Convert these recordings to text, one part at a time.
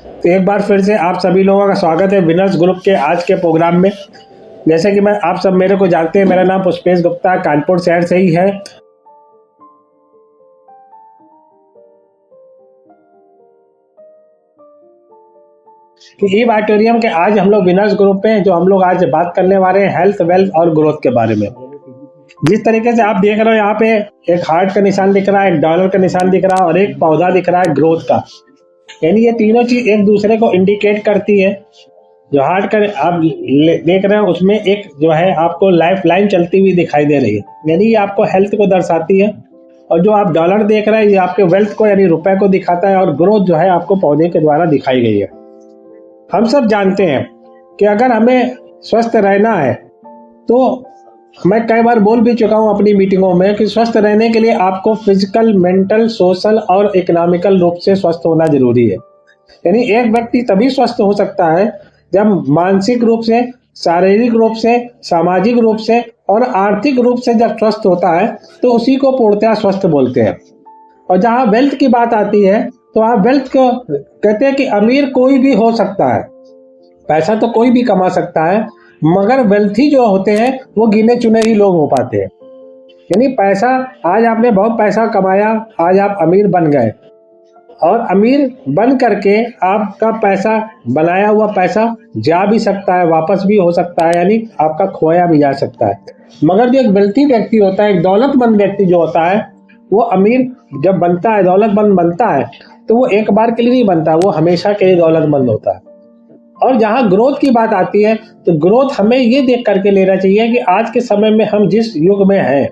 तो एक बार फिर से आप सभी लोगों का स्वागत है विनर्स ग्रुप के आज के प्रोग्राम में। जैसे कि मैं आप सब मेरे को जानते हैं, मेरा नाम पुष्पेश गुप्ता कानपुर शहर से ही है। कि ई ऑडिटोरियम के आज हम लोग विनर्स ग्रुप पे हैं, जो हम लोग आज बात करने वाले हैं हेल्थ, वेल्थ और ग्रोथ के बारे में। जिस तरीके से आप देख रहे हो यहाँ पे एक हार्ट का निशान दिख रहा है, एक डॉलर का निशान दिख रहा है और एक पौधा दिख रहा है ग्रोथ का। यानी ये तीनों चीज एक दूसरे को इंडिकेट करती है। जो हार्ट का आप देख रहे हो उसमें एक जो है आपको लाइफ लाइन चलती हुई दिखाई दे रही है, यानी ये आपको हेल्थ को दर्शाती है। और जो आप डॉलर देख रहे हैं ये आपके वेल्थ को यानी रुपए को दिखाता है, और ग्रोथ जो है आपको पौधे के द्वारा दिखाई गई है। हम सब जानते हैं कि अगर हमें स्वस्थ रहना है तो मैं कई बार बोल भी चुका हूं अपनी मीटिंगों में कि स्वस्थ रहने के लिए आपको फिजिकल, मेंटल, सोशल और इकोनॉमिकल रूप से स्वस्थ होना जरूरी है। यानी एक व्यक्ति तभी स्वस्थ हो सकता है जब मानसिक रूप से, शारीरिक रूप से, सामाजिक रूप से और आर्थिक रूप से जब स्वस्थ होता है तो उसी को पूर्णतः स्वस्थ बोलते हैं। और जहाँ वेल्थ की बात आती है तो आप वेल्थ को कहते हैं कि अमीर कोई भी हो सकता है, पैसा तो कोई भी कमा सकता है, मगर वेल्थी जो होते हैं वो गिने चुने ही लोग हो पाते हैं। यानी पैसा, आज आपने बहुत पैसा कमाया, आज आप अमीर बन गए, और अमीर बन करके आपका पैसा, बनाया हुआ पैसा जा भी सकता है, वापस भी हो सकता है, यानी आपका खोया भी जा सकता है। मगर जो एक वेल्थी व्यक्ति होता है, एक दौलतमंद व्यक्ति जो होता है, वो अमीर जब बनता है, दौलतमंद बनता है, तो वो एक बार के लिए नहीं बनता, वो हमेशा के लिए दौलतमंद होता है। और जहाँ ग्रोथ की बात आती है तो ग्रोथ हमें ये देख करके लेना चाहिए कि आज के समय में हम जिस युग में हैं,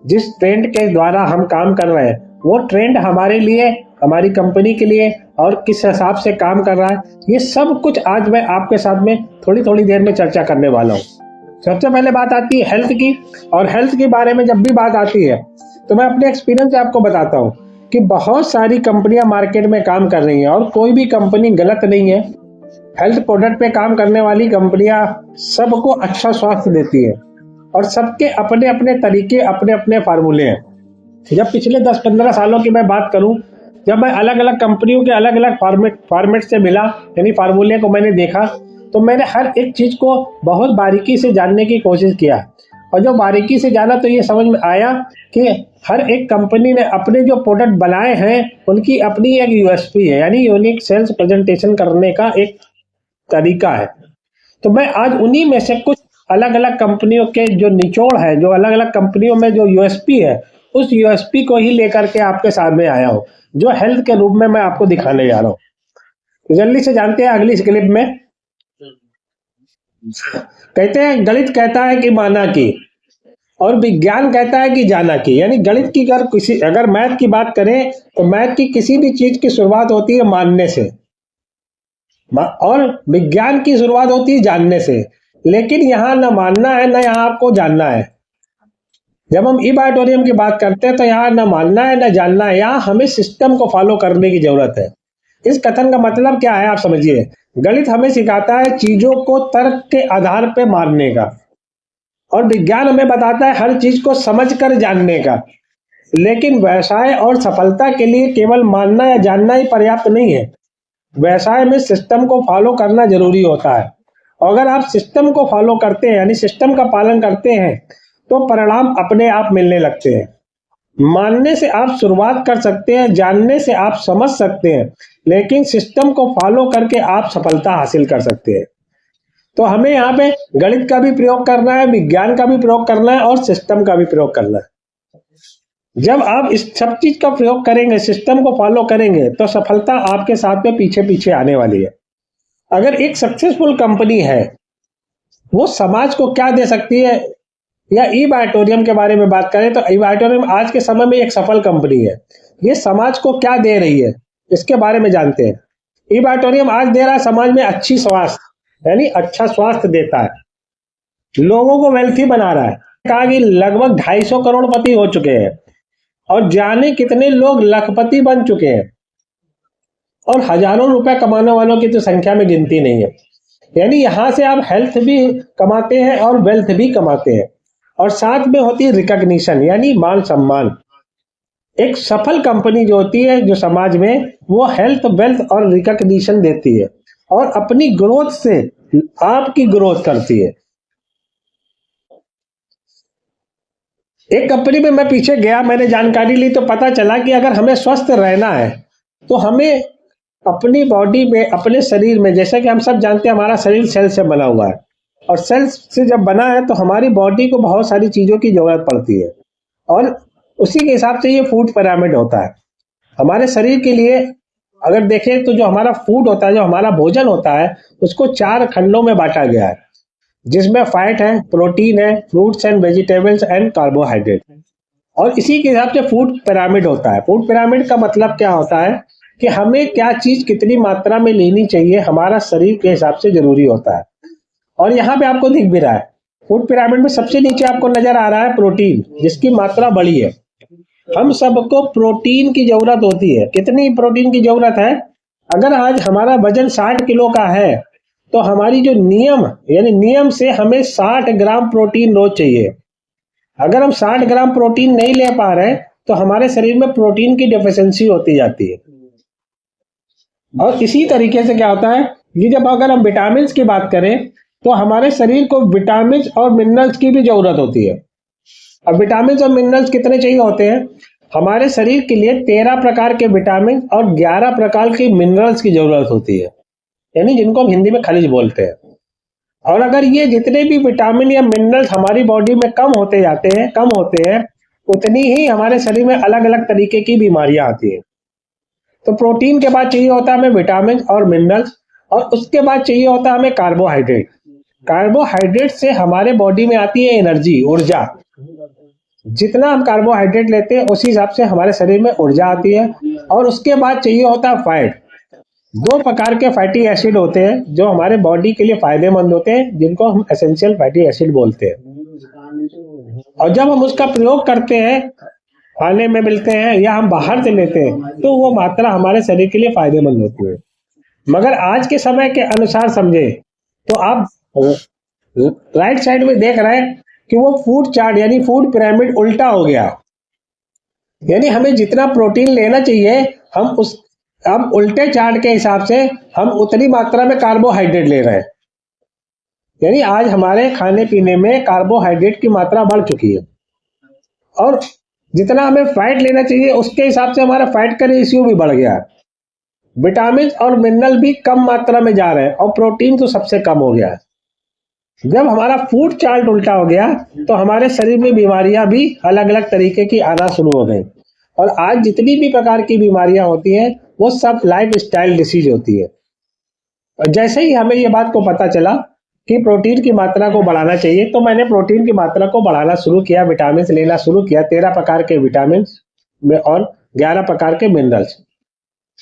जिस ट्रेंड के द्वारा हम काम कर रहे हैं, वो ट्रेंड हमारे लिए, हमारी कंपनी के लिए और किस हिसाब से काम कर रहा है, ये सब कुछ आज मैं आपके साथ में थोड़ी थोड़ी देर में चर्चा करने वाला हूँ। सबसे पहले बात आती है हेल्थ की, और हेल्थ के बारे में जब भी बात आती है तो मैं अपने एक्सपीरियंस से आपको बताता हूँ कि बहुत सारी कंपनियां मार्केट में काम कर रही हैं और कोई भी कंपनी गलत नहीं है। हेल्थ प्रोडक्ट पे काम करने वाली कंपनियां सबको अच्छा स्वास्थ्य देती है और सबके अपने अपने तरीके, अपने अपने फार्मूले हैं। जब पिछले 10-15 सालों की मैं बात करूं, जब मैं अलग अलग कंपनियों के अलग अलग फॉर्मेट से मिला, यानी फार्मूले को मैंने देखा, तो मैंने हर एक चीज को बहुत बारीकी से जानने की कोशिश किया। और जो बारीकी से जाना तो ये समझ में आया कि हर एक कंपनी ने अपने जो प्रोडक्ट बनाए हैं उनकी अपनी एक यूएसपी है, यानी यूनिक सेल्स प्रेजेंटेशन करने का एक तरीका है। तो मैं आज उन्हीं में से कुछ अलग अलग कंपनियों के जो निचोड़ है, जो अलग अलग कंपनियों में जो यूएसपी है, उस यूएसपी को ही लेकर के आपके सामने आया हूँ, जो हेल्थ के रूप में मैं आपको दिखाने जा रहा हूँ। तो जल्दी से जानते हैं अगली क्लिप में। कहते हैं गणित कहता है कि माना की, और विज्ञान कहता है कि जाना की। यानी गणित की अगर मैथ की बात करें तो मैथ की किसी भी चीज की शुरुआत होती है मानने से, और विज्ञान की शुरुआत होती है जानने से। लेकिन यहाँ न मानना है न यहाँ आपको जानना है। जब हम ई ऑडिटोरियम की बात करते हैं तो यहाँ न मानना है न जानना है, यहाँ हमें सिस्टम को फॉलो करने की जरूरत है। इस कथन का मतलब क्या है आप समझिए। गणित हमें सिखाता है चीजों को तर्क के आधार पर मानने का, और विज्ञान हमें बताता है हर चीज को समझकर जानने का। लेकिन व्यवसाय और सफलता के लिए केवल मानना या जानना ही पर्याप्त नहीं है। व्यवसाय में सिस्टम को फॉलो करना जरूरी होता है। अगर आप सिस्टम को फॉलो करते हैं, यानी सिस्टम का पालन करते हैं, तो परिणाम अपने आप मिलने लगते हैं। मानने से आप शुरुआत कर सकते हैं, जानने से आप समझ सकते हैं, लेकिन सिस्टम को फॉलो करके आप सफलता हासिल कर सकते हैं। तो हमें यहाँ पे गणित का भी प्रयोग करना है, विज्ञान का भी प्रयोग करना है और सिस्टम का भी प्रयोग करना है। जब आप इस सब चीज का प्रयोग करेंगे, सिस्टम को फॉलो करेंगे, तो सफलता आपके साथ में पीछे पीछे आने वाली है। अगर एक सक्सेसफुल कंपनी है, वो समाज को क्या दे सकती है, या ई ऑडिटोरियम के बारे में बात करें तो ई ऑडिटोरियम आज के समय में एक सफल कंपनी है। ये समाज को क्या दे रही है इसके बारे में जानते हैं। ई ऑडिटोरियम आज दे रहा है समाज में अच्छी स्वास्थ्य, यानी अच्छा स्वास्थ्य देता है, लोगों को वेल्थी बना रहा है। कहा कि लगभग 250 करोड़पति हो चुके हैं, और जाने कितने लोग लखपति बन चुके हैं, और हजारों रुपए कमाने वालों की तो संख्या में गिनती नहीं है। यानी यहां से आप हेल्थ भी कमाते हैं और वेल्थ भी कमाते हैं, और साथ में होती है रिकॉग्निशन, यानी मान सम्मान। एक सफल कंपनी जो होती है जो समाज में, वो हेल्थ वेल्थ और रिकॉग्निशन देती है और अपनी ग्रोथ से आपकी ग्रोथ करती है। एक कंपनी में मैं पीछे गया, मैंने जानकारी ली तो पता चला कि अगर हमें स्वस्थ रहना है तो हमें अपनी बॉडी में, अपने शरीर में, जैसा कि हम सब जानते हैं हमारा शरीर सेल से बना हुआ है और सेल से जब बना है तो हमारी बॉडी को बहुत सारी चीज़ों की ज़रूरत पड़ती है और उसी के हिसाब से ये फूड पिरामिड होता है हमारे शरीर के लिए। अगर देखें तो जो हमारा फूड होता है, जो हमारा भोजन होता है, उसको 4 खंडों में बांटा गया है, जिसमें फैट है, प्रोटीन है, fruits and vegetables and carbohydrate. और इसी के हिसाब से फूड पिरामिड होता है। फूड पिरामिड का मतलब क्या होता है कि हमें क्या चीज़ कितनी मात्रा में लेनी चाहिए, हमारा शरीर के हिसाब से ज़रूरी होता है। और यहाँ पे आपको दिख भी रहा है, फूड पिरामिड में सबसे नीचे आपको नज़र आ रहा है प्रोटीन, जिसकी मात्रा बड़ी है। हम सबको प्रोटीन की ज़रूरत होती है। कितनी प्रोटीन की ज़रूरत है? अगर आज हमारा वजन 60 किलो का है तो हमारी जो नियम से हमें 60 ग्राम प्रोटीन रोज चाहिए। अगर हम 60 ग्राम प्रोटीन नहीं ले पा रहे तो हमारे शरीर में प्रोटीन की डेफिशिएंसी होती जाती है। और इसी तरीके से क्या होता है कि जब अगर हम विटामिन की बात करें तो हमारे शरीर को विटामिन और मिनरल्स की भी जरूरत होती है। अब विटामिन और मिनरल्स कितने चाहिए होते हैं? हमारे शरीर के लिए 13 प्रकार के विटामिन और 11 प्रकार के मिनरल्स की जरूरत होती है, यानी जिनको हम हिंदी में खनिज बोलते हैं। और अगर ये जितने भी विटामिन या मिनरल्स हमारी बॉडी में कम होते हैं, उतनी ही हमारे शरीर में अलग अलग तरीके की बीमारियां आती हैं। तो प्रोटीन के बाद चाहिए होता है हमें विटामिन और मिनरल्स, और उसके बाद चाहिए होता है हमें कार्बोहाइड्रेट। कार्बोहाइड्रेट से हमारे बॉडी में आती है एनर्जी, ऊर्जा। जितना हम कार्बोहाइड्रेट लेते हैं उसी हिसाब से हमारे शरीर में ऊर्जा आती है। और उसके बाद चाहिए होता है फैट। 2 प्रकार के फैटी एसिड होते हैं जो हमारे बॉडी के लिए फायदेमंद होते हैं, जिनको हम एसेंशियल फैटी एसिड बोलते हैं। और जब हम उसका प्रयोग करते हैं, खाने में मिलते हैं या हम बाहर से लेते हैं, तो वो मात्रा हमारे शरीर के लिए फायदेमंद होती है। मगर आज के समय के अनुसार समझे तो आप राइट साइड में देख रहे हैं कि वो फूड चार्ट यानी फूड पिरामिड उल्टा हो गया। यानी हमें जितना प्रोटीन लेना चाहिए हम उल्टे चार्ट के हिसाब से हम उतनी मात्रा में कार्बोहाइड्रेट ले रहे हैं। यानी आज हमारे खाने पीने में कार्बोहाइड्रेट की मात्रा बढ़ चुकी है और जितना हमें फैट लेना चाहिए उसके हिसाब से हमारा फैट का रेशियो भी बढ़ गया है। विटामिन और मिनरल भी कम मात्रा में जा रहे हैं और प्रोटीन तो सबसे कम हो गया है। जब हमारा फूड चार्ट उल्टा हो गया तो हमारे शरीर में बीमारियां भी अलग अलग तरीके की आना शुरू हो गई। और आज जितनी भी प्रकार की बीमारियां होती हैं वो सब लाइफ स्टाइल डिसीज होती है। और जैसे ही हमें ये बात को पता चला कि प्रोटीन की मात्रा को बढ़ाना चाहिए, तो मैंने प्रोटीन की मात्रा को बढ़ाना शुरू किया, विटामिन लेना शुरू किया, 13 प्रकार के विटामिन और 11 प्रकार के मिनरल्स।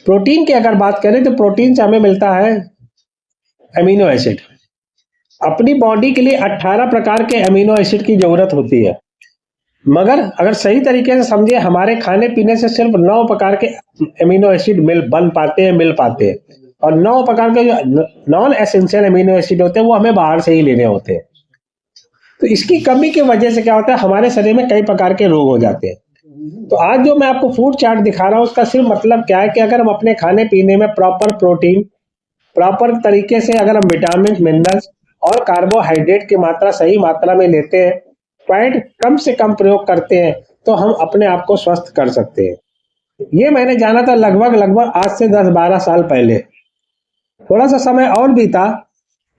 प्रोटीन की अगर बात करें तो प्रोटीन से हमें मिलता है अमीनो एसिड। अपनी बॉडी के लिए 18 प्रकार के अमीनो एसिड की जरूरत होती है, मगर अगर सही तरीके से समझे हमारे खाने पीने से सिर्फ 9 प्रकार के अमीनो एसिड मिल पाते हैं और 9 प्रकार के जो नॉन एसेंशियल अमीनो एसिड होते हैं वो हमें बाहर से ही लेने होते हैं। तो इसकी कमी की वजह से क्या होता है, हमारे शरीर में कई प्रकार के रोग हो जाते हैं। तो आज जो मैं आपको फूड चार्ट दिखा रहा हूँ उसका सिर्फ मतलब क्या है कि अगर हम अपने खाने पीने में प्रॉपर प्रोटीन, प्रॉपर तरीके से अगर हम विटामिन, मिनरल्स और कार्बोहाइड्रेट की मात्रा सही मात्रा में लेते हैं, फैट कम से कम प्रयोग करते हैं, तो हम अपने आप को स्वस्थ कर सकते हैं। ये मैंने जाना था लगभग आज से 10-12 साल पहले। थोड़ा सा समय और भी था,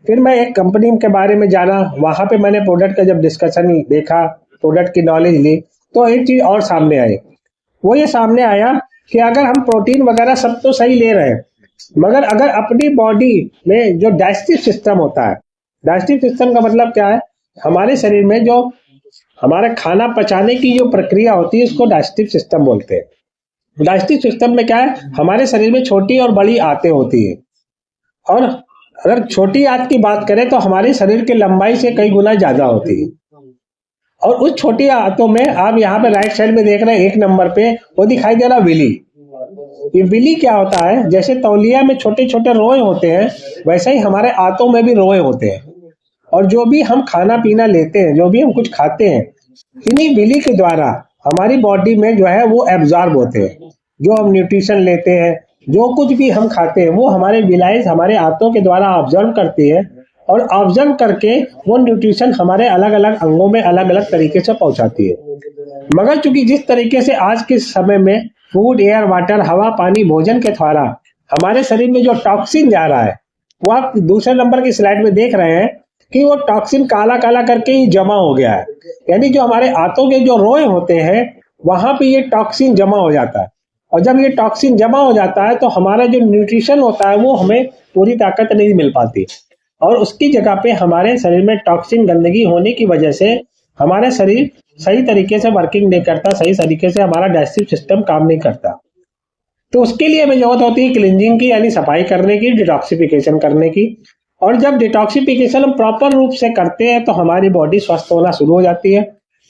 फिर मैं एक कंपनी के बारे में जाना, वहां पे मैंने प्रोडक्ट का जब डिस्कशन देखा, प्रोडक्ट की नॉलेज ली, तो एक चीज और सामने आई। वो ये सामने आया कि अगर हम प्रोटीन वगैरह सब तो सही ले रहे हैं, मगर अगर अपनी बॉडी में जो डाइजेस्टिव सिस्टम होता है, डाइजेस्टिव सिस्टम का मतलब क्या है, हमारे शरीर में जो हमारा खाना पचाने की जो प्रक्रिया होती है उसको डाइजेस्टिव सिस्टम बोलते हैं। डाइजेस्टिव सिस्टम में क्या है, हमारे शरीर में छोटी और बड़ी आंतें होती है, और अगर छोटी आंत की बात करें तो हमारे शरीर की लंबाई से कई गुना ज्यादा होती है। और उस छोटी आंतों में आप यहाँ पे राइट साइड में देख रहे हैं 1 नंबर पे वो दिखाई दे रहा विली। ये विली क्या होता है, जैसे तौलिया में छोटे छोटे रोए होते हैं, वैसे ही हमारे आंतों में भी रोए होते हैं। और जो भी हम खाना पीना लेते हैं, जो भी हम कुछ खाते हैं, इन्हीं विली के द्वारा हमारी बॉडी में जो है वो एब्जॉर्ब होते हैं। जो हम न्यूट्रिशन लेते हैं, जो कुछ भी हम खाते हैं, वो हमारे विलाइज हमारे आंतों के द्वारा ऑब्जर्व करती है और ऑब्जर्व करके वो न्यूट्रिशन हमारे अलग अलग अंगों में अलग अलग तरीके से पहुंचाती है। मगर चूंकि जिस तरीके से आज के समय में फूड, एयर, वाटर, हवा, पानी, भोजन के द्वारा हमारे शरीर में जो टॉक्सिन जा रहा है, वो आप दूसरे नंबर की स्लाइड में देख रहे हैं कि वो टॉक्सिन काला काला करके ही जमा हो गया है। यानी जो हमारे आंतों के जो रोए होते हैं वहां पे ये टॉक्सिन जमा हो जाता है, और जब ये टॉक्सिन जमा हो जाता है तो हमारा जो न्यूट्रिशन होता है वो हमें पूरी ताकत नहीं मिल पाती, और उसकी जगह पे हमारे शरीर में टॉक्सिन, गंदगी होने की वजह से हमारा शरीर सही तरीके से वर्किंग नहीं करता, सही तरीके से हमारा डाइजेस्टिव सिस्टम काम नहीं करता। तो उसके लिए हमें जरूरत होती है क्लींजिंग की, यानी सफाई करने की, डिटॉक्सिफिकेशन करने की। और जब डिटॉक्सिफिकेशन हम प्रॉपर रूप से करते हैं तो हमारी बॉडी स्वस्थ होना शुरू हो जाती है।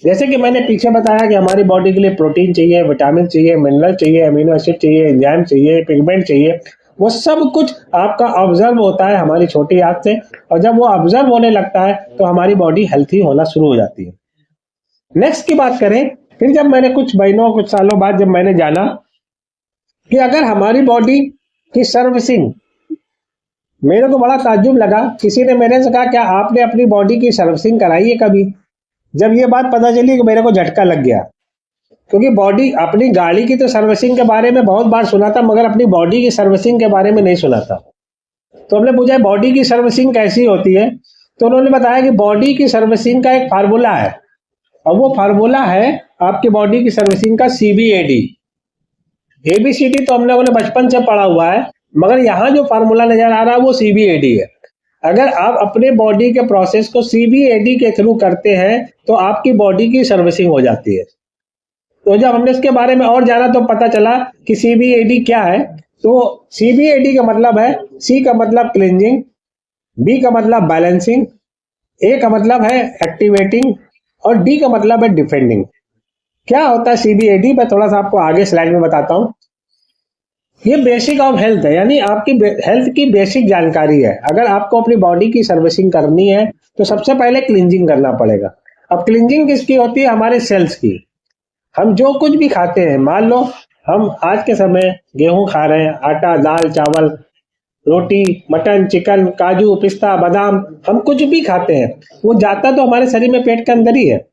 जैसे कि मैंने पीछे बताया कि हमारी बॉडी के लिए प्रोटीन चाहिए, विटामिन चाहिए, मिनरल चाहिए, अमीनो एसिड चाहिए, एंजाइम चाहिए, पिगमेंट चाहिए, वो सब कुछ आपका ऑब्जर्व होता है हमारी छोटी आंत से, और जब वो ऑब्जर्व होने लगता है तो हमारी बॉडी हेल्थी होना शुरू हो जाती है। नेक्स्ट की बात करें, फिर जब मैंने कुछ महीनों कुछ सालों बाद जब मैंने जाना कि अगर हमारी बॉडी की सर्विसिंग, मेरे को बड़ा ताज्जुब लगा, किसी ने मेरे से कहा क्या आपने अपनी बॉडी की सर्विसिंग कराई है कभी? जब ये बात पता चली कि मेरे को झटका लग गया, क्योंकि बॉडी, अपनी गाड़ी की तो सर्विसिंग के बारे में बहुत बार सुना था मगर अपनी बॉडी की सर्विसिंग के बारे में नहीं सुना था। तो हमने पूछा बॉडी की सर्विसिंग कैसी होती है, तो उन्होंने बताया कि बॉडी की सर्विसिंग का एक फार्मूला है, और वो फार्मूला है आपकी बॉडी की सर्विसिंग का CBAD। ABCD तो हम लोगों ने बचपन से पढ़ा हुआ है, मगर यहाँ जो फार्मूला नजर आ रहा है वो CBAD है। अगर आप अपने बॉडी के प्रोसेस को CBAD के थ्रू करते हैं तो आपकी बॉडी की सर्विसिंग हो जाती है। तो जब हमने इसके बारे में और जाना तो पता चला कि CBAD क्या है। तो CBAD का मतलब है, C का मतलब क्लींजिंग, B का मतलब बैलेंसिंग, A का मतलब है एक्टिवेटिंग, और D का मतलब है डिफेंडिंग। क्या होता है CBAD, मैं थोड़ा सा आपको आगे स्लाइड में बताता हूं। ये बेसिक ऑफ हेल्थ है, यानी आपकी हेल्थ की बेसिक जानकारी है। अगर आपको अपनी बॉडी की सर्विसिंग करनी है तो सबसे पहले क्लींजिंग करना पड़ेगा। अब क्लींजिंग किसकी होती है? हमारे सेल्स की। हम जो कुछ भी खाते हैं, मान लो हम आज के समय गेहूं खा रहे हैं, आटा, दाल, चावल, रोटी, मटन, चिकन, काजू, पिस्ता, बादाम, हम कुछ भी खाते हैं, वो जाता तो हमारे शरीर में पेट के अंदर ही है,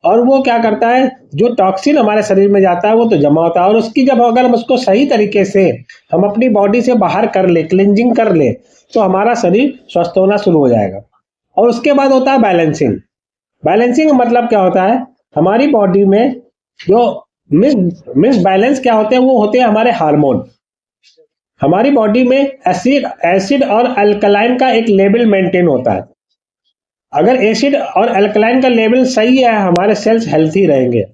और वो क्या करता है, जो टॉक्सिन हमारे शरीर में जाता है वो तो जमा होता है, और उसकी जब अगर हम उसको सही तरीके से हम अपनी बॉडी से बाहर कर ले, क्लींजिंग कर ले, तो हमारा शरीर स्वस्थ होना शुरू हो जाएगा। और उसके बाद होता है बैलेंसिंग। बैलेंसिंग मतलब क्या होता है, हमारी बॉडी में जो मिस बैलेंस क्या होते हैं, वो होते हैं हमारे हार्मोन। हमारी बॉडी में एसिड और अल्कलाइन का एक लेवल मेंटेन होता है। अगर एसिड और अल्कलाइन का लेवल सही है, हमारे सेल्स हेल्थी रहेंगे।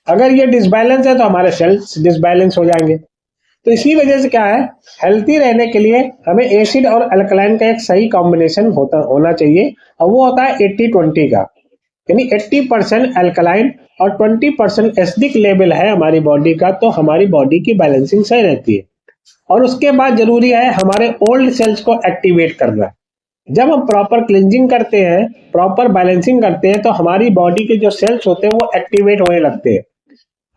अगर ये डिसबैलेंस है तो हमारे सेल्स डिसबैलेंस हो जाएंगे। तो इसी वजह से क्या है, हेल्थी रहने के लिए हमें एसिड और अल्कलाइन का एक सही कॉम्बिनेशन होना चाहिए, और वो होता है 80-20 का, यानी 80% अल्कलाइन और 20% एसिडिक लेवल है हमारी बॉडी का, तो हमारी बॉडी की बैलेंसिंग सही रहती है। और उसके बाद जरूरी है हमारे ओल्ड सेल्स को एक्टिवेट करना। जब हम प्रॉपर क्लींजिंग करते हैं, प्रॉपर बैलेंसिंग करते हैं, तो हमारी बॉडी के जो सेल्स होते हैं वो एक्टिवेट होने लगते हैं।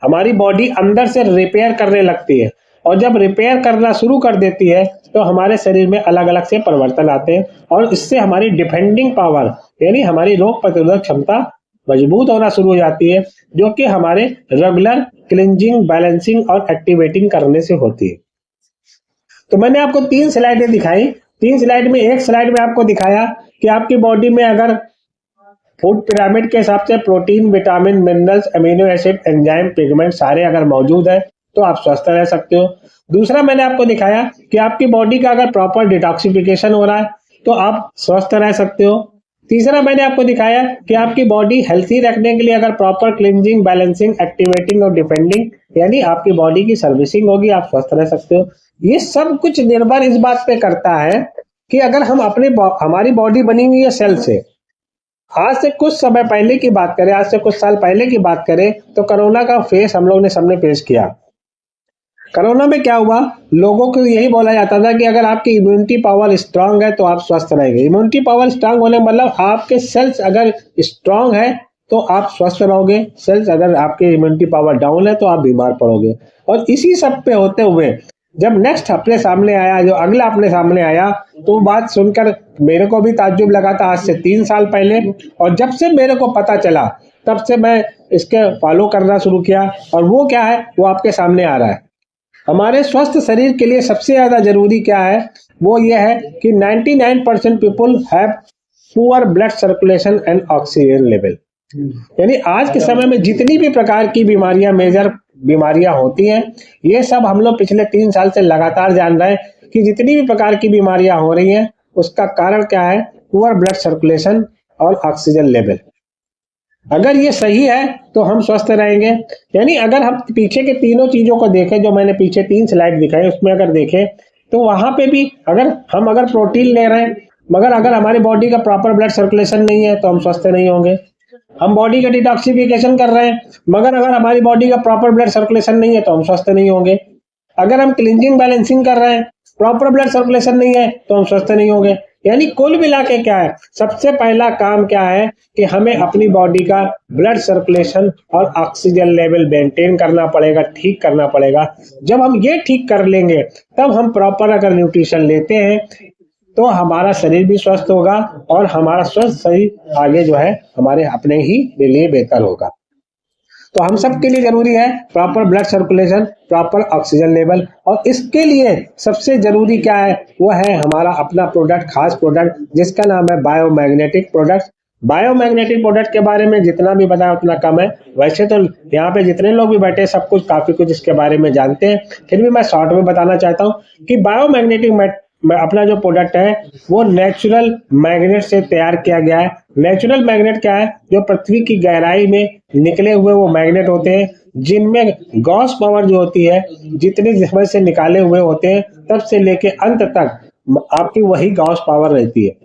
हमारी बॉडी अंदर से रिपेयर करने लगती है, और जब रिपेयर करना शुरू कर देती है तो हमारे शरीर में अलग अलग से परिवर्तन आते हैं, और इससे हमारी डिफेंडिंग पावर, यानी हमारी रोग प्रतिरोधक क्षमता मजबूत होना शुरू हो जाती है, जो कि हमारे रेगुलर क्लींजिंग, बैलेंसिंग और एक्टिवेटिंग करने से होती है। तो मैंने आपको 3 स्लाइडें दिखाई। 3 स्लाइड में, एक स्लाइड में आपको दिखाया कि आपकी बॉडी में अगर फूड पिरामिड के हिसाब से protein, vitamin, minerals, amino acid, enzyme, pigment सारे अगर मौजूद है तो आप स्वस्थ रह सकते हो। दूसरा मैंने आपको दिखाया कि आपकी बॉडी का अगर प्रॉपर डिटॉक्सिफिकेशन हो रहा है तो आप स्वस्थ रह सकते हो। तीसरा मैंने आपको दिखाया कि आपकी बॉडी हेल्थी रखने के लिए अगर प्रॉपर क्लींजिंग, बैलेंसिंग, एक्टिवेटिंग और डिफेंडिंग, यानी आपकी बॉडी की सर्विसिंग होगी, आप स्वस्थ रह सकते हो। ये सब कुछ निर्भर इस बात पे करता है कि अगर हम हमारी बॉडी बनी हुई है सेल से। आज से कुछ समय पहले की बात करें, आज से कुछ साल पहले की बात करें, तो कोरोना का फेस हम लोग ने सबने फेस किया। कोरोना में क्या हुआ, लोगों को यही बोला जाता था कि अगर आपकी इम्यूनिटी पावर स्ट्रांग है तो आप स्वस्थ रहेंगे। इम्यूनिटी पावर स्ट्रांग होने मतलब आपके सेल्स अगर स्ट्रांग है तो आप स्वस्थ रहोगे। सेल्स अगर आपके इम्यूनिटी पावर डाउन है तो आप बीमार पड़ोगे। और इसी सब पे होते हुए जब नेक्स्ट अपने सामने आया, जो अगला अपने सामने आया, तो बात सुनकर मेरे को भी ताज्जुब लगा था आज से 3 साल पहले। और जब से मेरे को पता चला तब से मैं इसके फॉलो करना शुरू किया। और वो क्या है, वो आपके सामने आ रहा है। हमारे स्वस्थ शरीर के लिए सबसे ज्यादा जरूरी क्या है, वो ये है कि 99% people have poor blood circulation and oxygen level. यानी आज के समय में जितनी भी प्रकार की बीमारियां, मेजर बीमारियां होती हैं, ये सब हम लोग पिछले 3 साल से लगातार जान रहे हैं कि जितनी भी प्रकार की बीमारियां हो रही हैं उसका कारण क्या है, पुअर ब्लड सर्कुलेशन और ऑक्सीजन लेवल। अगर ये सही है तो हम स्वस्थ रहेंगे। यानी अगर हम पीछे के तीनों चीजों को देखें, जो मैंने पीछे 3 स्लाइड दिखाई उसमें अगर देखें तो वहां पे भी अगर प्रोटीन ले रहे हैं मगर अगर हमारी बॉडी का प्रॉपर ब्लड सर्कुलेशन नहीं है तो हम स्वस्थ नहीं होंगे। हम बॉडी का डिटॉक्सिफिकेशन कर रहे हैं मगर अगर हमारी बॉडी का प्रॉपर ब्लड सर्कुलेशन नहीं है तो हम स्वस्थ नहीं होंगे। अगर हम क्लींजिंग बैलेंसिंग कर रहे हैं, प्रॉपर ब्लड सर्कुलेशन नहीं है तो हम स्वस्थ नहीं होंगे। यानी कुल मिला के क्या है, सबसे पहला काम क्या है कि हमें अपनी बॉडी का ब्लड सर्कुलेशन और ऑक्सीजन लेवल मेंटेन करना पड़ेगा, ठीक करना पड़ेगा। जब हम ये ठीक कर लेंगे तब हम प्रॉपर अगर न्यूट्रिशन लेते हैं तो हमारा शरीर भी स्वस्थ होगा और हमारा स्वस्थ शरीर आगे जो है हमारे अपने ही लिए बेहतर होगा। तो हम सब के लिए जरूरी है proper blood circulation, proper oxygen level. और इसके लिए सबसे जरूरी क्या है, वो है हमारा अपना प्रोडक्ट, खास प्रोडक्ट जिसका नाम है बायोमैग्नेटिक प्रोडक्ट। बायोमैग्नेटिक प्रोडक्ट के बारे में जितना भी बताया उतना कम है। वैसे तो यहाँ पे जितने लोग भी बैठे सब कुछ काफी कुछ इसके बारे में जानते हैं, फिर भी मैं शॉर्ट में बताना चाहता हूँ कि बायोमैग्नेटिक अपना जो प्रोडक्ट है वो नेचुरल मैग्नेट से तैयार किया गया है। नेचुरल मैग्नेट क्या है, जो पृथ्वी की गहराई में निकले हुए वो मैग्नेट होते हैं जिनमें गॉस पावर जो होती है, जितने समय से निकाले हुए होते हैं तब से लेके अंत तक आपकी वही गॉस पावर रहती है।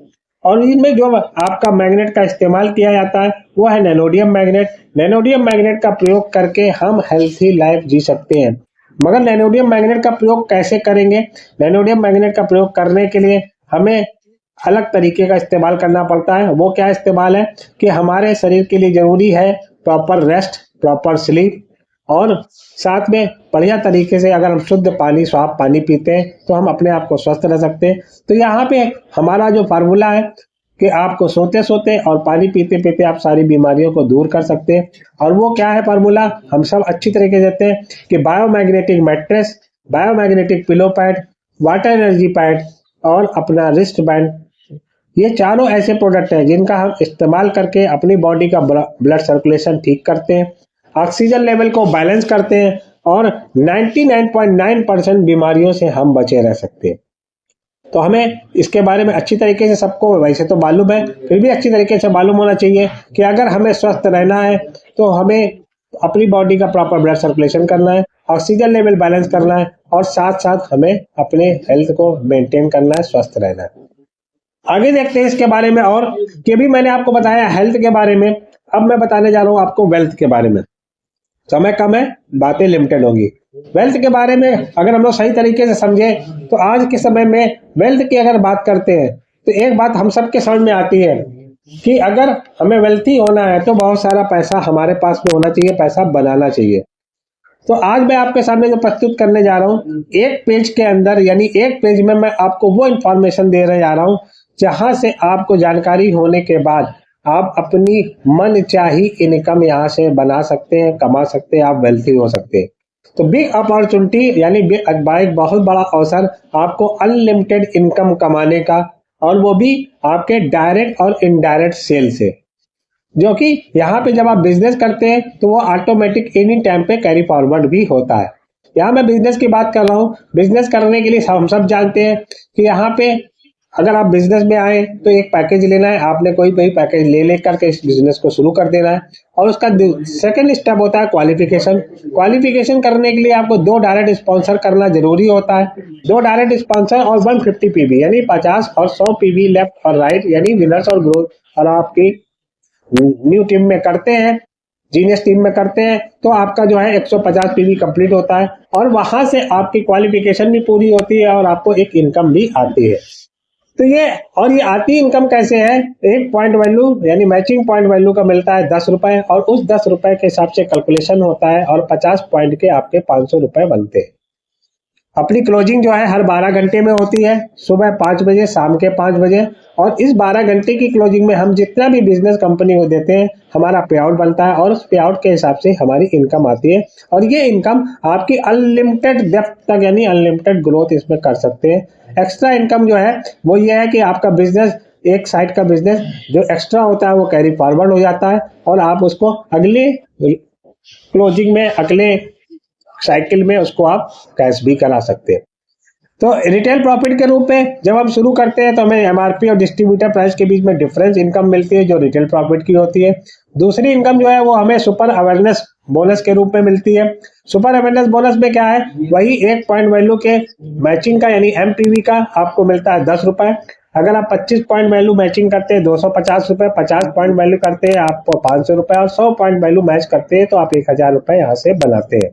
और इनमें जो आपका मैग्नेट का इस्तेमाल किया जाता है वो है नैनोडियम मैग्नेट। नैनोडियम मैग्नेट का प्रयोग करके हम हेल्थी लाइफ जी सकते हैं। मगर नैनोडियम मैग्नेट का प्रयोग कैसे करेंगे? नैनोडियम मैग्नेट का प्रयोग करने के लिए हमें अलग तरीके का इस्तेमाल करना पड़ता है। वो क्या इस्तेमाल है कि हमारे शरीर के लिए जरूरी है प्रॉपर रेस्ट, प्रॉपर स्लीप, और साथ में बढ़िया तरीके से अगर हम शुद्ध पानी, साफ पानी पीते हैं तो हम अपने आप को स्वस्थ रह सकते हैं। तो यहाँ पे हमारा जो फार्मूला है कि आपको सोते सोते और पानी पीते पीते आप सारी बीमारियों को दूर कर सकते हैं। और वो क्या है फार्मूला, हम सब अच्छी तरीके से देते हैं कि biomagnetic mattress, biomagnetic pillow pad, water energy pad और अपना रिस्ट बैंड, ये चारों ऐसे प्रोडक्ट हैं जिनका हम इस्तेमाल करके अपनी बॉडी का ब्लड सर्कुलेशन ठीक करते हैं, ऑक्सीजन लेवल को बैलेंस करते हैं और 99.9% बीमारियों से हम बचे रह सकते हैं। तो हमें इसके बारे में अच्छी तरीके से सबको वैसे तो मालूम है, फिर भी अच्छी तरीके से मालूम होना चाहिए कि अगर हमें स्वस्थ रहना है तो हमें अपनी बॉडी का प्रॉपर ब्लड सर्कुलेशन करना है, ऑक्सीजन लेवल बैलेंस करना है और साथ साथ हमें अपने हेल्थ को मेंटेन करना है, स्वस्थ रहना है। आगे देखते हैं इसके बारे में। और कि भी मैंने आपको बताया हेल्थ के बारे में, अब मैं बताने जा रहा हूँ आपको वेल्थ के बारे में। समय कम है, बातें लिमिटेड होगी। वेल्थ के बारे में अगर हम लोग सही तरीके से समझे तो आज के समय में वेल्थ की अगर बात करते हैं तो एक बात हम सबके समझ में आती है कि अगर हमें वेल्थी होना है तो बहुत सारा पैसा हमारे पास में होना चाहिए, पैसा बनाना चाहिए। तो आज मैं आपके सामने जो प्रस्तुत करने जा रहा हूँ, एक पेज के अंदर यानी एक पेज में मैं आपको वो इंफॉर्मेशन दे रहे जा रहा हूँ जहां से आपको जानकारी होने के बाद आप अपनी मन चाही इनकम यहाँ से बना सकते हैं, कमा सकते हैं, आप वेल्थी हो सकते हैं। तो बिग अपॉर्चुनिटी यानी एक बहुत बड़ा अवसर आपको अनलिमिटेड इनकम कमाने का, और वो भी आपके डायरेक्ट और इनडायरेक्ट सेल से, जो कि यहाँ पे जब आप बिजनेस करते हैं तो वो ऑटोमेटिक एनी टाइम पे कैरी फॉरवर्ड भी होता है। यहाँ मैं बिजनेस की बात कर रहा हूँ। बिजनेस करने के लिए हम सब जानते हैं कि यहाँ पे अगर आप बिजनेस में आए तो एक पैकेज लेना है, आपने कोई पैकेज ले लेकर के इस बिजनेस को शुरू कर देना है। और उसका सेकंड स्टेप होता है क्वालिफिकेशन। क्वालिफिकेशन करने के लिए आपको 2 डायरेक्ट स्पॉन्सर करना जरूरी होता है। 2 डायरेक्ट स्पॉन्सर और 150 पीवी यानी 50 और 100 पीवी लेफ्ट और राइट यानी विनर्स और ग्रोथ, और आपकी न्यू टीम में करते हैं, जीनियस टीम में करते हैं तो आपका जो है 150 पीवी कंप्लीट होता है और वहां से आपकी क्वालिफिकेशन भी पूरी होती है और आपको एक इनकम भी आती है। तो ये और ये आती इनकम कैसे है, एक पॉइंट वैल्यू यानी मैचिंग पॉइंट वैल्यू का मिलता है 10 रुपए, और उस 10 रुपए के हिसाब से कैलकुलेशन होता है और 50 पॉइंट के आपके 500 रुपए बनते हैं। अपनी क्लोजिंग जो है हर 12 घंटे में होती है, सुबह 5 बजे, शाम के 5 बजे, और इस 12 घंटे की क्लोजिंग में हम जितना भी बिजनेस कंपनी को देते हैं हमारा पे आउट बनता है, और उस पे आउट के हिसाब से हमारी इनकम आती है, और ये इनकम आपकी अनलिमिटेड डेप्थ तक यानी अनलिमिटेड ग्रोथ इसमें कर सकते हैं। एक्स्ट्रा इनकम जो है वो ये है कि आपका बिजनेस, एक साइड का बिजनेस जो एक्स्ट्रा होता है वो कैरी फॉरवर्ड हो जाता है, और आप उसको अगले क्लोजिंग में, अगले साइकिल में उसको आप कैश भी करा सकते हैं। तो रिटेल प्रॉफिट के रूप में जब हम शुरू करते हैं तो हमें एमआरपी और डिस्ट्रीब्यूटर प्राइस के बीच में डिफरेंस इनकम मिलती है जो रिटेल प्रॉफिट की होती है। दूसरी इनकम जो है वो हमें सुपर अवेयरनेस बोनस के रूप में मिलती है। सुपर अवेयरनेस बोनस में क्या है, वही एक पॉइंट वैल्यू के मैचिंग का यानी एमपीवी का आपको मिलता है 10 रुपए। अगर आप 25 पॉइंट वैल्यू मैचिंग करते हैं 250 रुपए, 50 पॉइंट वैल्यू करते हैं आपको 500 रुपए, और 100 पॉइंट वैल्यू मैच करते हैं तो आप 1000 रुपए यहाँ से बनाते हैं।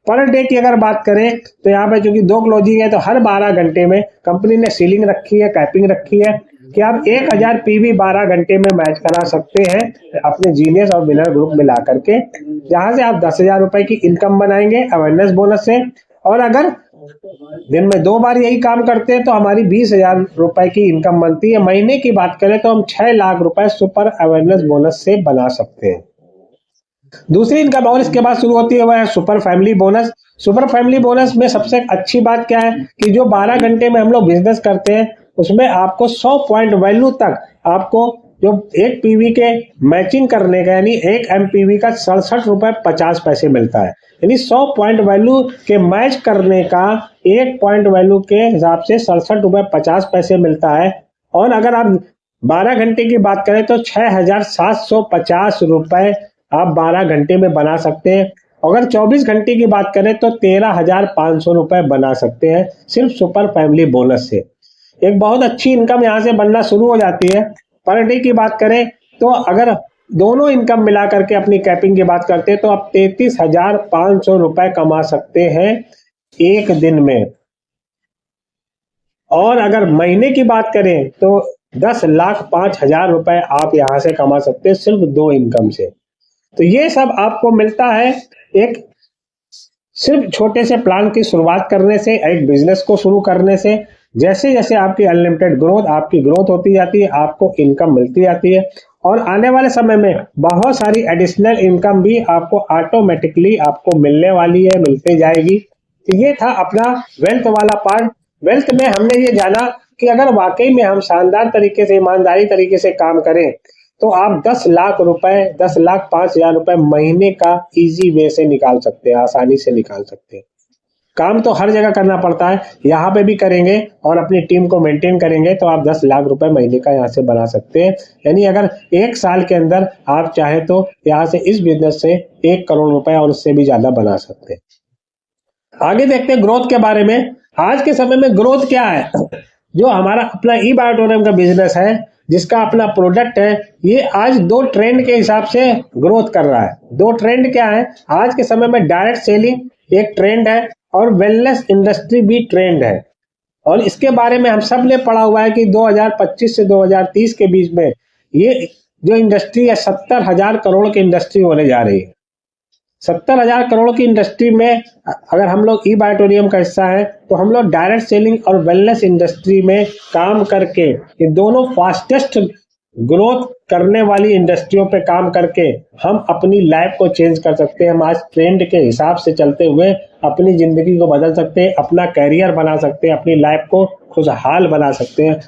पर डे की अगर बात करें तो यहाँ पे चूंकि 2 क्लोजिंग है तो हर 12 घंटे में कंपनी ने सीलिंग रखी है, कैपिंग रखी है कि आप 1000 पीवी 12 घंटे में मैच करा सकते हैं अपने जीनियस और विनर ग्रुप मिला करके, जहां से आप 10,000 रुपए की इनकम बनाएंगे अवेयरनेस बोनस से। और अगर दिन में 2 बार यही काम करते हैं तो हमारी 20,000 रुपए की इनकम बनती है। महीने की बात करें तो हम 6 लाख रुपए सुपर अवेयरनेस बोनस से बना सकते हैं। दूसरी इनकम और इसके बाद शुरू होती है वह है super family bonus. Super family bonus में सबसे अच्छी बात क्या है कि जो 12 घंटे में हम लोग बिजनेस करते हैं उसमें आपको 100 पॉइंट वैल्यू तक आपको जो एक पीवी के मैचिंग करने का यानी एक एमपीवी का 67 रुपए 50 पैसे मिलता है। यानी 100 पॉइंट वैल्यू के मैच करने का एक पॉइंट वैल्यू के हिसाब से 67 रुपए 50 पैसे मिलता है। और अगर आप 12 घंटे की बात करें तो 6,750 रुपए आप 12 घंटे में बना सकते हैं। अगर 24 घंटे की बात करें तो 13,500 रुपए बना सकते हैं सिर्फ सुपर फैमिली बोनस से। एक बहुत अच्छी इनकम यहाँ से बनना शुरू हो जाती है। पर डे की बात करें तो अगर दोनों इनकम मिला करके अपनी कैपिंग की बात करते हैं तो आप 33,500 रुपए कमा सकते हैं एक दिन में। और अगर महीने की बात करें तो 10,05,000 रुपए आप यहाँ से कमा सकते हैं सिर्फ 2 इनकम से। तो ये सब आपको मिलता है एक सिर्फ छोटे से प्लान की शुरुआत करने से, एक बिजनेस को शुरू करने से। जैसे जैसे आपकी अनलिमिटेड ग्रोथ, आपकी ग्रोथ होती जाती है, आपको इनकम मिलती जाती है, और आने वाले समय में बहुत सारी एडिशनल इनकम भी आपको ऑटोमेटिकली आपको मिलने वाली है, मिलते जाएगी। तो ये था अपना वेल्थ वाला पार्ट। वेल्थ में हमने ये जाना कि अगर वाकई में हम शानदार तरीके से, ईमानदारी तरीके से काम करें तो आप 10 लाख रुपए, 10,05,000 रुपए महीने का इजी वे से निकाल सकते हैं, आसानी से निकाल सकते हैं। काम तो हर जगह करना पड़ता है, यहाँ पे भी करेंगे और अपनी टीम को मेंटेन करेंगे तो आप 10 लाख रुपए महीने का यहाँ से बना सकते हैं। यानी अगर 1 साल के अंदर आप चाहे तो यहाँ से इस बिजनेस से 1 करोड़ रुपए और उससे भी ज्यादा बना सकते हैं। आगे देखते हैं ग्रोथ के बारे में। आज के समय में ग्रोथ क्या है, जो हमारा अपना ई बायोटोरियम का बिजनेस है, जिसका अपना प्रोडक्ट है, ये आज 2 ट्रेंड के हिसाब से ग्रोथ कर रहा है। 2 ट्रेंड क्या है आज के समय में, डायरेक्ट सेलिंग एक ट्रेंड है और वेलनेस इंडस्ट्री भी ट्रेंड है। और इसके बारे में हम सब ने पढ़ा हुआ है कि 2025 से 2030 के बीच में ये जो इंडस्ट्री है 70,000 करोड़ की इंडस्ट्री होने जा रही है। 70,000 करोड़ की इंडस्ट्री में अगर हम लोग ई बायोटोरियम का हिस्सा है तो हम लोग डायरेक्ट सेलिंग और वेलनेस इंडस्ट्री में काम करके, ये दोनों फास्टेस्ट ग्रोथ करने वाली इंडस्ट्रियों पे काम करके हम अपनी लाइफ को चेंज कर सकते हैं। हम आज ट्रेंड के हिसाब से चलते हुए अपनी जिंदगी को बदल सकते हैं, अपना कैरियर बना सकते हैं, अपनी लाइफ को खुशहाल बना सकते हैं।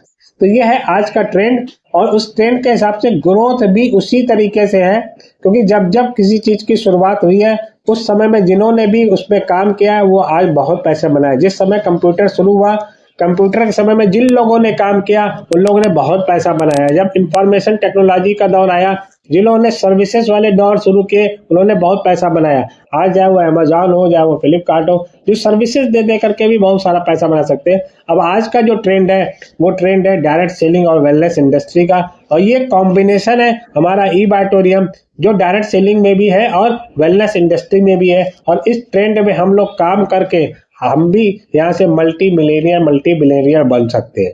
तो ये है आज का ट्रेंड, और उस ट्रेंड के हिसाब से ग्रोथ भी उसी तरीके से है, क्योंकि जब जब किसी चीज की शुरुआत हुई है उस समय में जिन्होंने भी उस पर काम किया है वो आज बहुत पैसे बनाए। जिस समय कंप्यूटर शुरू हुआ, कंप्यूटर के समय में जिन लोगों ने काम किया उन लोगों ने बहुत पैसा बनाया। जब इंफॉर्मेशन टेक्नोलॉजी का दौर आया, जिन्होंने सर्विसेज वाले दौर शुरू किए उन्होंने बहुत पैसा बनाया। आज चाहे वो अमेजॉन हो, चाहे वो फ्लिपकार्ट हो, जो सर्विसेज दे करके भी बहुत सारा पैसा बना सकते हैं। अब आज का जो ट्रेंड है वो ट्रेंड है डायरेक्ट सेलिंग और वेलनेस इंडस्ट्री का, और ये कॉम्बिनेशन है हमारा ई बायोटोरियम जो डायरेक्ट सेलिंग में भी है और वेलनेस इंडस्ट्री में भी है। और इस ट्रेंड में हम लोग काम करके हम भी यहाँ से मल्टी मिलेनियर, मल्टी बिलियनियर बन सकते हैं।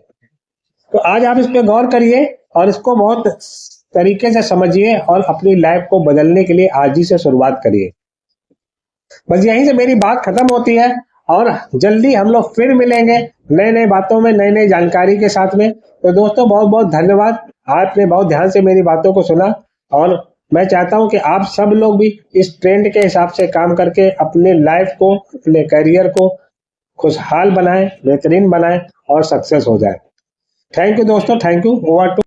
तो आज आप इस पे गौर करिए और इसको बहुत तरीके से समझिए और अपनी लाइफ को बदलने के लिए आज ही से शुरुआत करिए। बस यहीं से मेरी बात खत्म होती है और जल्दी हम लोग फिर मिलेंगे नए नए बातों में, नई नई जानकारी के साथ में। तो दोस्तों बहुत बहुत धन्यवाद, आपने बहुत ध्यान से मेरी बातों को सुना और मैं चाहता हूं कि आप सब लोग भी इस ट्रेंड के हिसाब से काम करके अपने लाइफ को, अपने करियर को खुशहाल बनाएं, बेहतरीन बनाएं और सक्सेस हो जाए। थैंक यू दोस्तों, थैंक यू। Over to